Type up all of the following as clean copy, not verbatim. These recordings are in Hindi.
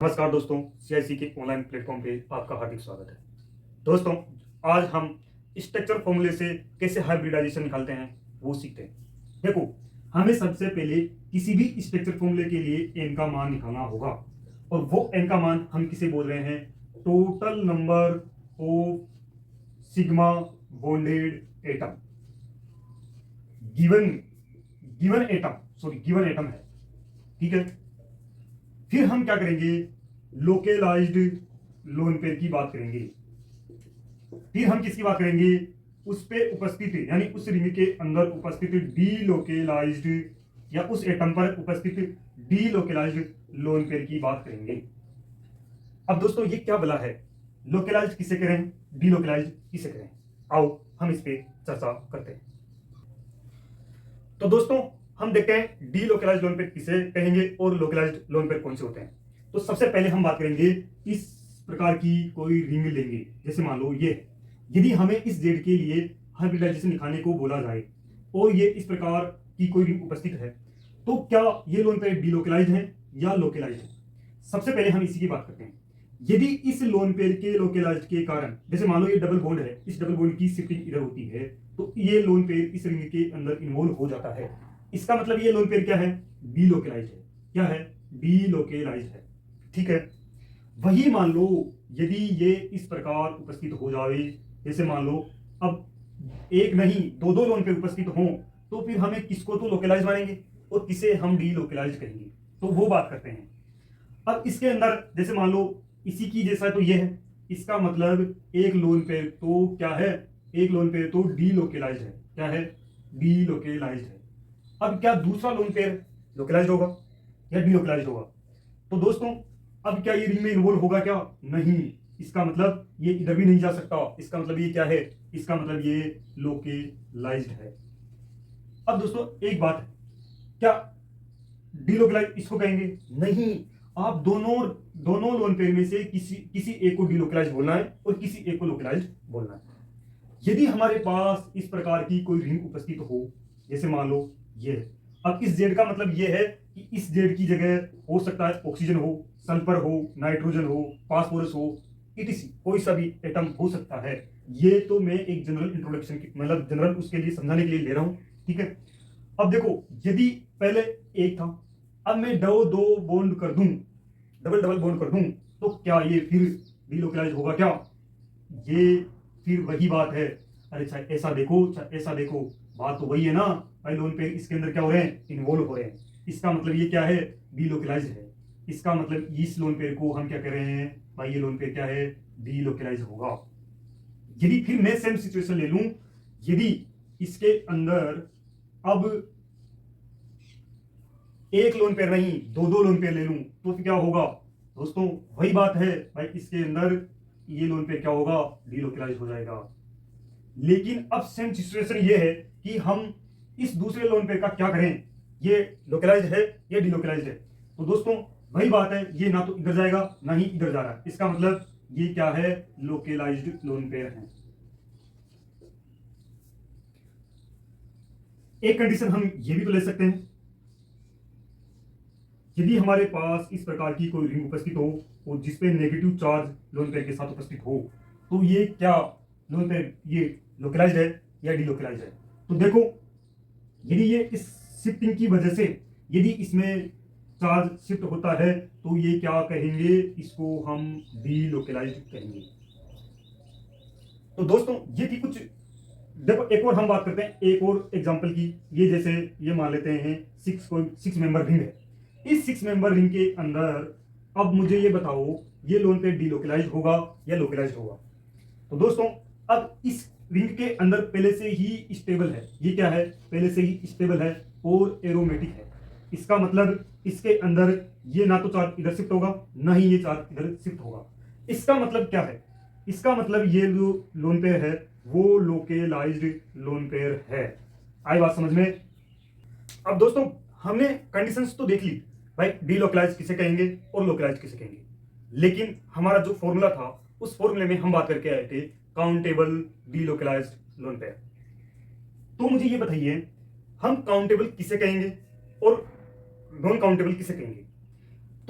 नमस्कार दोस्तों, सीआईसी के ऑनलाइन प्लेटफॉर्म पे आपका हार्दिक स्वागत है। दोस्तों, आज हम स्ट्रक्चर फॉर्मूले से कैसे हाइब्रिडाइजेशन निकालते हैं वो सीखते हैं। देखो, हमें सबसे पहले किसी भी स्ट्रक्चर फॉर्मूले के लिए एन का मान निकालना होगा और वो एन का मान हम किसे बोल रहे हैं? Total number of sigma bonded atom. Given given atom है, ठीक है। फिर हम क्या करेंगे? लोकेलाइज्ड लोन पेयर की बात करेंगे। फिर हम किसकी बात करेंगे? उस पे उपस्थित यानी उस रिंग के अंदर उपस्थित डीलोकेलाइज्ड या उस एटम पर उपस्थित डीलोकेलाइज्ड लोन पेयर की बात करेंगे। अब दोस्तों, ये क्या बला है? लोकेलाइज्ड किसे करें, डीलोकेलाइज्ड किसे करें? आओ हम इस पे चर्चा करते हैं। तो दोस्तों, हम देखते हैं डीलोकेलाइज्ड लोन पेयर किसे कहेंगे और लोकेलाइज्ड लोन पेयर कौन से होते हैं। तो सबसे पहले हम बात करेंगे, इस प्रकार की कोई रिंग लेंगे, जैसे मान लो ये है। यदि हमें इस जेड के लिए हाइब्रिडाइजेशन दिखाने को बोला जाए और ये इस प्रकार की कोई रिंग उपस्थित है, तो क्या ये लोन पेयर डीलोकेलाइज्ड है या लोकेलाइज्ड है? सबसे पहले हम इसी की बात करते हैं। यदि इस लोन पेयर के लोकेलाइज्ड के कारण, जैसे मान लो ये डबल बॉन्ड है, इस डबल बॉन्ड की शिफ्टिंग इधर होती है, तो ये लोन पेयर इस रिंग के अंदर इन्वॉल्व हो जाता है। इसका मतलब ये लोन पेयर क्या है? डीलोकेलाइज्ड है। क्या है? डीलोकेलाइज्ड है, ठीक है। वही मान लो यदि ये इस प्रकार उपस्थित हो जाए, जैसे मान लो अब एक नहीं दो दो लोन पेयर उपस्थित हों, तो फिर हमें किसको तो लोकेलाइज मानेंगे और किसे हम डीलोकेलाइज कहेंगे, तो वो बात करते हैं। अब इसके अंदर जैसे मान लो इसी की जैसा तो ये है, इसका मतलब एक लोन पेयर तो क्या है? एक लोन पेयर तो डीलोकेलाइज्ड है। क्या है? डीलोकेलाइज्ड है। अब क्या दूसरा लोन पेयर लोकेलाइज्ड होगा या डीलोकेलाइज्ड होगा? तो दोस्तों, अब क्या ये रिंग में इन्वॉल्व होगा? क्या नहीं। इसका मतलब ये इधर भी नहीं जा सकता। इसका मतलब ये क्या है? इसका मतलब ये लोकेलाइज्ड है। अब दोस्तों एक बात है, क्या डीलोकेलाइज इसको कहेंगे? नहीं। आप दोनों दोनों लोन पेयर में से किसी एक को डीलोकेलाइज बोलना है और किसी एक को लोकेलाइज बोलना है। यदि हमारे पास इस प्रकार की कोई रिंग उपस्थित हो, जैसे मान लो ये है। अब इस जेड का मतलब ये है कि इस जेड की जगह हो सकता है ऑक्सीजन हो, सल्फर हो, नाइट्रोजन हो, फास्फोरस हो, इटीसी कोई सा भी एटम हो सकता है। ये तो मैं एक जनरल इंट्रोडक्शन की मतलब जनरल उसके लिए समझाने के लिए ले रहा हूं, ठीक है। अब देखो, यदि पहले एक था, अब मैं दो दो बॉन्ड कर दूं, डबल डबल बॉन्ड कर दूं, तो क्या ये फिर डीलोकेलाइज होगा? क्या ये फिर वही बात है? अरे ऐसा देखो, ऐसा देखो, बात तो वही है ना भाई। लोन पे इसके अंदर क्या हो रहे हैं? इन्वॉल्व हो रहे हैं। इसका मतलब ये क्या है? डीलोकेलाइज्ड है। इसका मतलब इस लोन पेयर को हम क्या कर रहे हैं भाई? ये लोन पेयर क्या है? डीलोकेलाइज होगा। यदि फिर मैं सेम सिचुएशन ले लूं, यदि इसके अंदर अब एक लोन पेयर नहीं दो दो लोन पेयर ले लूं, तो फिर क्या होगा? दोस्तों वही बात है भाई, इसके अंदर ये लोन पेयर क्या होगा? डीलोकेलाइज हो जाएगा। लेकिन अब सेम सिचुएशन ये है कि हम इस दूसरे लोन पेयर का क्या करें? ये लोकेलाइज्ड है या डीलोकेलाइज्ड है? तो दोस्तों वही बात है, ये ना तो इधर जाएगा ना ही इधर जा रहा है। इसका मतलब ये क्या है? लोकेलाइज्ड लोन पेयर है। एक कंडीशन हम ये भी तो ले सकते हैं, यदि हमारे पास इस प्रकार की कोई रिंग उपस्थित हो और जिसपे नेगेटिव चार्ज लोन पेयर के साथ उपस्थित हो, तो ये क्या लोन पेयर ये लोकेलाइज्ड है या डीलोकेलाइज्ड है? तो देखो, यदि ये इस शिफ्टिंग की वजह से यदि इसमें चार्ज शिफ्ट होता है, तो ये क्या कहेंगे? इसको हम डीलोकेलाइज्ड कहेंगे। तो दोस्तों ये थी कुछ। देखो एक और हम बात करते हैं, एक और एग्जांपल की। ये जैसे ये मान लेते हैं सिक्स मेंबर रिंग है। इस 6 मेंबर रिंग के अंदर अब मुझे ये बताओ, ये लोन पेयर डीलोकेलाइज्ड होगा या लोकेलाइज्ड होगा? तो दोस्तों अब इस रिंग के अंदर पहले से ही स्टेबल है। ये क्या है? पहले से ही स्टेबल है और एरोमेटिक है। इसका मतलब इसके अंदर ये ना तो चार्ज इधर शिफ्ट होगा ना ही ये चार्ज इधर शिफ्ट होगा। इसका मतलब क्या है? इसका मतलब ये जो लोन पेयर है वो लोकेलाइज्ड लोन पेयर है। आई बात समझ में? अब दोस्तों हमने कंडीशंस तो देख ली भाई, डीलोकेलाइज किसे कहेंगे और लोकेलाइज किसे कहेंगे। लेकिन हमारा जो फॉर्मूला था, उस फॉर्मूले में हम बात करके आए थे काउंटेबल डीलोकेलाइज्ड लोन पेयर। तो मुझे ये बताइए, हम काउंटेबल किसे कहेंगे और नॉन काउंटेबल किसे कहेंगे?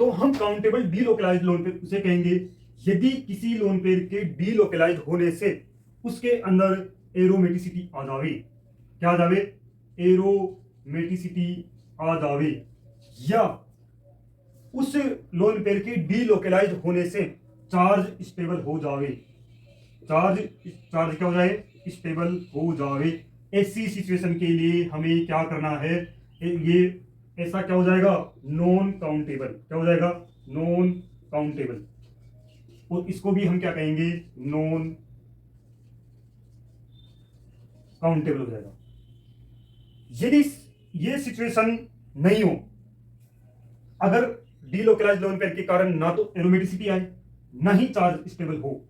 तो हम काउंटेबल डीलोकलाइज्ड लोन पेयर उसे कहेंगे यदि किसी लोन पेयर के डीलोकलाइज्ड होने से उसके अंदर एरोमेटिसिटी आ जावे। क्या आ जावे? एरोमेटिसिटी आ जावे, या उस लोन पेयर के डीलोकलाइज्ड होने से चार्ज स्टेबल हो जावे। चार्ज क्या हो जाए? स्टेबल हो जावे। ऐसी सिचुएशन के लिए हमें क्या करना है? ये ऐसा क्या हो जाएगा? Non countable. क्या हो जाएगा? Non countable. और इसको भी हम क्या कहेंगे? नॉन काउंटेबल हो जाएगा। यदि ये सिचुएशन नहीं हो, अगर डीलोकलाइज्ड लोन पेयर के कारण ना तो एरोमेटिसिटी आए ना ही चार्ज स्टेबल हो,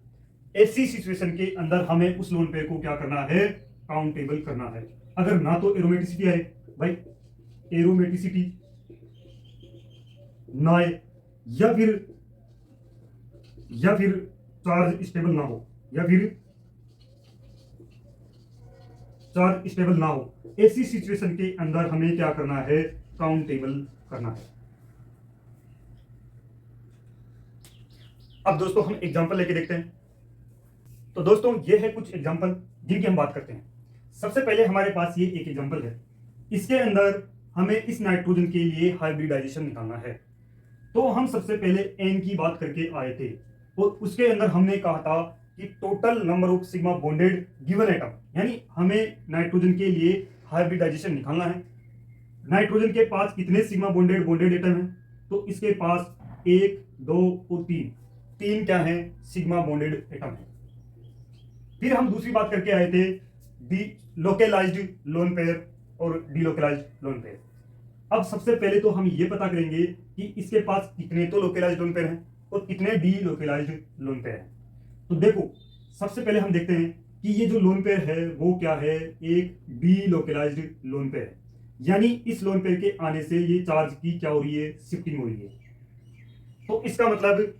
ऐसी सिचुएशन के अंदर हमें उस लोन पेयर को क्या करना है? काउंटेबल करना है। अगर ना तो एरोमेटिसिटी आए, भाई एरोमेटिसिटी ना आए, या फिर चार्ज स्टेबल ना हो, या फिर चार्ज स्टेबल ना हो, ऐसी सिचुएशन के अंदर हमें क्या करना है? काउंटेबल करना है। अब दोस्तों हम एग्जांपल लेके देखते हैं। तो दोस्तों ये है कुछ एग्जांपल जिनकी हम बात करते हैं। सबसे पहले हमारे पास ये एक एग्जांपल है। इसके अंदर हमें इस नाइट्रोजन के लिए हाइब्रिडाइजेशन निकालना है। तो हम सबसे पहले एन की बात करके आए थे और उसके अंदर हमने कहा था कि total number of sigma bonded given atom, यानी हमें नाइट्रोजन के लिए हाइब्रिडाइजेशन निकालना है। नाइट्रोजन के पास कितने सिग्मा बॉन्डेड एटम हैं? तो इसके पास 1, 2 और 3 क्या है? सिग्मा बॉन्डेड एटम है। फिर हम दूसरी बात करके आए थे डी लोकलाइज्ड लोन पेयर और डीलोकलाइज्ड लोन पेयर। अब सबसे पहले तो हम ये पता करेंगे कि इसके पास कितने तो लोकलाइज्ड लोन पेयर हैं और कितने डीलोकलाइज्ड लोन पेयर हैं। तो देखो सबसे पहले हम देखते हैं कि ये जो लोन पेयर है वो क्या है? एक डीलोकलाइज्ड लोन पेयर है, यानी इस लोन पेयर के आने से ये चार्ज की क्या हो रही है? शिफ्टिंग हो रही है। तो इसका मतलब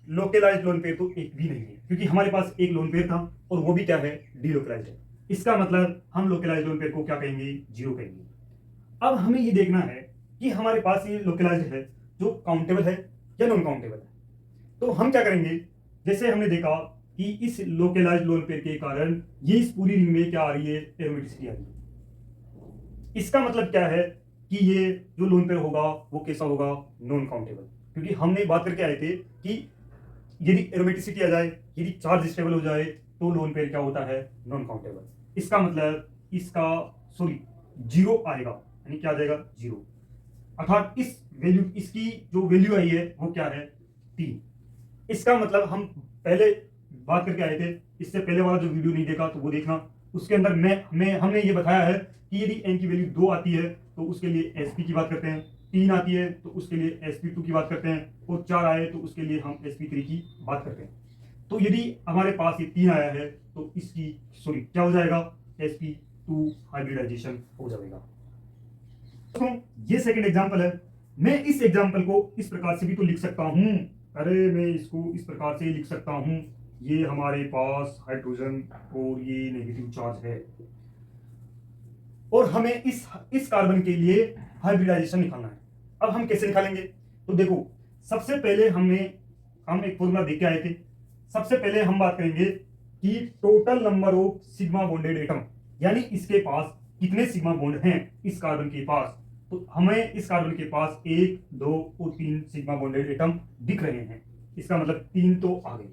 लोकलाइज्ड लोन पेयर तो एक भी नहीं है, क्योंकि हमारे पास एक लोन पेयर था और वो भी क्या है? डीलोकलाइज्ड है। इसका मतलब हम लोकलाइज्ड लोन पेयर को क्या कहेंगे? 0 कहेंगे। अब हमें ये देखना है कि हमारे पास ये लोकलाइज्ड है जो काउंटेबल है या नॉन काउंटेबल है। तो हम क्या करेंगे? जैसे हमने देखा कि इस लोकलाइज्ड लोन पेयर के कारण ये इस पूरी रिंग में क्या आ रही है? एरोमेटिसिटी आ रही है। इसका मतलब क्या है कि ये जो लोन पेयर होगा वो कैसा होगा? Non countable. क्योंकि हमने बात करके आए थे कि यदि एरोमेटिसिटी आ जाए, यदि चार्ज स्टेबल हो जाए, तो लोन पेयर क्या होता है? Non countable. इसका मतलब इसका 0 आएगा, यानी क्या आ जाएगा? 0। अर्थात इस वैल्यू, इसकी जो वैल्यू आई है वो क्या है? 3। इसका मतलब हम पहले बात करके आए थे, इससे पहले वाला जो वीडियो नहीं देखा तो वो देखना। उसके अंदर हमने ये बताया है कि यदि n की वैल्यू 2 आती है तो उसके लिए sp की बात करते हैं, 3 आती है तो उसके लिए sp2 की बात करते हैं, और 4 आए तो उसके लिए हम sp3 की बात करते हैं। तो यदि हमारे पास ये 3 आया है तो इसकी क्या हो जाएगा? sp2 हाइब्रिडाइजेशन हो जाएगा। तो ये सेकंड एग्जांपल है। मैं इस एग्जांपल को इस प्रकार से भी तो लिख सकता हूं। अरे मैं इसको इस प्रकार से लिख सकता हूं, ये हमारे पास हाइड्रोजन और ये नेगेटिव चार्ज है और हमें इस कार्बन के लिए हाइब्रिडाइजेशन निकालना है। अब हम कैसे निकालेंगे? तो देखो सबसे पहले हम एक फॉर्मूला देख के आए थे। सबसे पहले हम बात करेंगे कि total number of sigma bonded atom, यानी इसके पास कितने सिग्मा बॉन्ड हैं इस कार्बन के पास। तो हमें इस कार्बन के पास 1, 2 और 3 सिग्मा बॉन्डेड एटम दिख रहे हैं। इसका मतलब 3 तो आ गए।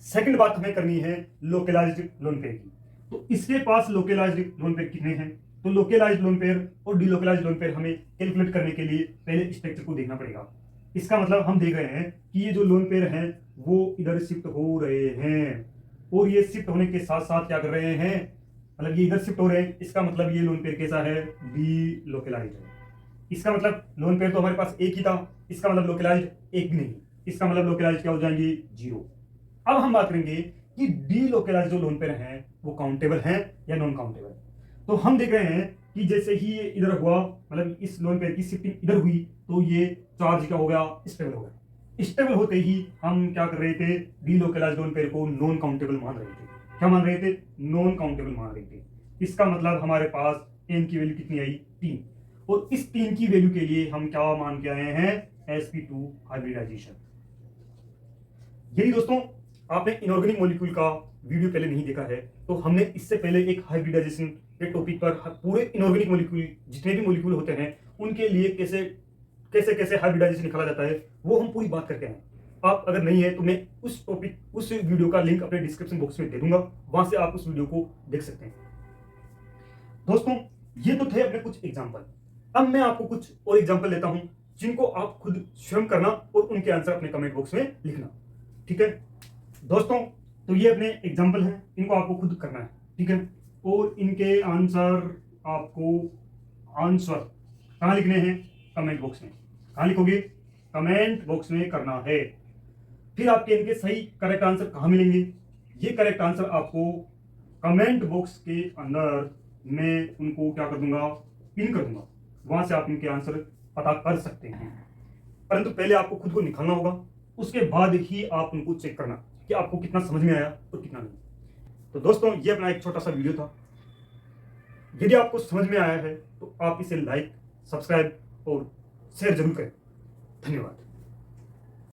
सेकंड बात हमें करनी है लोकलाइज्ड लोन पेयर की। तो इसके पास लोकलाइज्ड लोन पेयर कितने हैं? तो लोकलाइज्ड लोन पेयर और डीलोकलाइज्ड लोन पेयर हमें कैलकुलेट करने के लिए पहले स्ट्रक्चर को देखना पड़ेगा। इसका मतलब हम देख रहे हैं कि ये जो लोन पेयर हैं वो इधर शिफ्ट हो रहे हैं, और ये शिफ्ट होने के साथ साथ क्या कर रहे हैं? मतलब ये इधर शिफ्ट हो रहे हैं। इसका मतलब ये लोन पेयर कैसा है? डीलोकलाइज्ड है। इसका मतलब लोन पेयर तो हमारे पास एक ही था, इसका मतलब लोकलाइज्ड एक भी नहीं। इसका मतलब लोकलाइज्ड क्या हो जाएंगे? 0। अब हम बात करेंगे कि डीलोकलाइज्ड जो लोन पेयर हैं वो काउंटेबल हैं या नॉन काउंटेबल। तो हम देख रहे हैं कि जैसे ही ये इधर हुआ, मतलब इस लोन पेयर की शिफ्टिंग इधर हुई, तो ये चार्ज क्या हो गया? स्टेबल हो गया। स्टेबल होते ही हम क्या कर रहे थे? डीलोकलाइज्ड लोन पेयर को नॉन काउंटेबल मान रहे थे। क्या मान रहे थे? नॉन काउंटेबल मान रहे थे। इसका मतलब हमारे पास n की वैल्यू कितनी आई? 3। और इस 3 की वैल्यू के लिए हम क्या मान के आए हैं? sp2 hybridisation. यदि दोस्तों आपने इनऑर्गेनिक मॉलिक्यूल का वीडियो पहले नहीं देखा है तो हमने इससे पहले एक हाइब्रिडाइजेशन के टॉपिक पर पूरे इनऑर्गेनिक मॉलिक्यूल जितने भी मॉलिक्यूल होते हैं उनके लिए कैसे कैसे कैसे हाइब्रिडाइजेशन निकाला जाता है वो हम पूरी बात करके हैं। आप अगर नहीं है तो मैं उस वीडियो का लिंक अपने डिस्क्रिप्शन बॉक्स में दे दूंगा, वहां से आप उस वीडियो को देख सकते हैं। दोस्तों ये तो थे अपने कुछ एग्जाम्पल। अब मैं आपको कुछ और एग्जाम्पल लेता हूं जिनको आप खुद स्वयं करना और उनके आंसर अपने कमेंट बॉक्स में लिखना। ठीक है दोस्तों, तो ये अपने एग्जाम्पल हैं, इनको आपको खुद करना है। ठीक है, और इनके आंसर आपको आंसर कहाँ लिखने हैं? कमेंट बॉक्स में। कहाँ लिखोगे? कमेंट बॉक्स में करना है। फिर आपके इनके सही करेक्ट आंसर कहाँ मिलेंगे? ये करेक्ट आंसर आपको कमेंट बॉक्स के अंदर मैं उनको क्या कर दूंगा? पिन कर दूंगा, वहां से आप इनके आंसर पता कर सकते हैं। परंतु पहले आपको खुद को निकालना होगा, उसके बाद ही आप उनको चेक करना कि आपको कितना समझ में आया और कितना नहीं। तो दोस्तों ये अपना एक छोटा सा वीडियो था। यदि आपको समझ में आया है तो आप इसे लाइक, सब्सक्राइब और शेयर जरूर करें। धन्यवाद।